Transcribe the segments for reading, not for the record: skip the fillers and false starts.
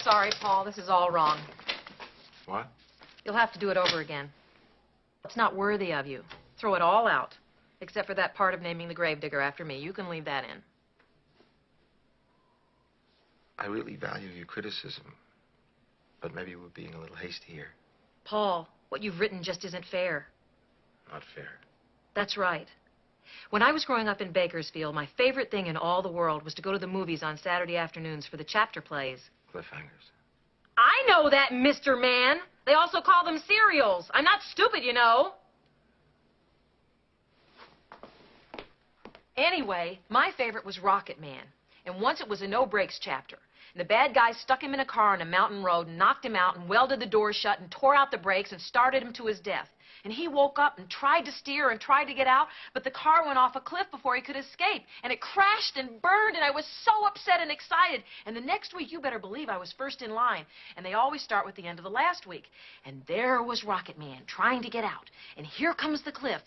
sorry, Paul. This is all wrong. What? You'll have to do it over again. It's not worthy of you. Throw it all out. Except for that part of naming the gravedigger after me. You can leave that in. I really value your criticism. But maybe we're being a little hasty here. Paul, what you've written just isn't fair. Not fair. That's right. When I was growing up in Bakersfield, my favorite thing in all the world was to go to the movies on Saturday afternoons for the chapter plays. Cliffhangers. I know that, Mr. Man. They also call them serials. I'm not stupid, you know. Anyway, my favorite was Rocket Man. And once it was a no-brakes chapter. And the bad guy stuck him in a car on a mountain road and knocked him out and welded the door shut and tore out the brakes and started him to his death. And he woke up and tried to steer and tried to get out, but the car went off a cliff before he could escape. And it crashed and burned, and I was so upset and excited. And the next week, you better believe I was first in line. And they always start with the end of the last week. And there was Rocket Man trying to get out. And here comes the cliff.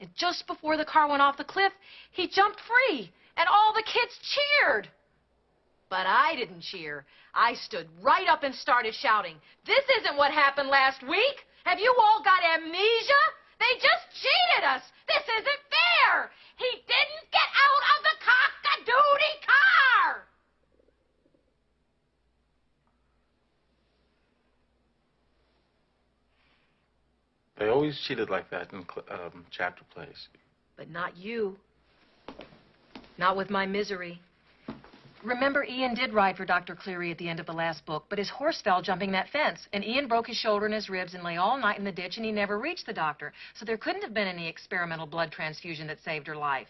And just before the car went off the cliff, he jumped free. And all the kids cheered. But I didn't cheer. I stood right up and started shouting, "This isn't what happened last week. Have you all got amnesia? They just cheated us. This isn't fair. He didn't get out of the cock-a-doodie car." They always cheated like that in chapter plays. But not you. Not with my misery. Remember, Ian did ride for Dr. Cleary at the end of the last book, but his horse fell jumping that fence, and Ian broke his shoulder and his ribs and lay all night in the ditch, and he never reached the doctor. So there couldn't have been any experimental blood transfusion that saved her life.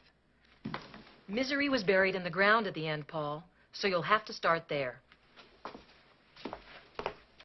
Misery was buried in the ground at the end, Paul, so you'll have to start there.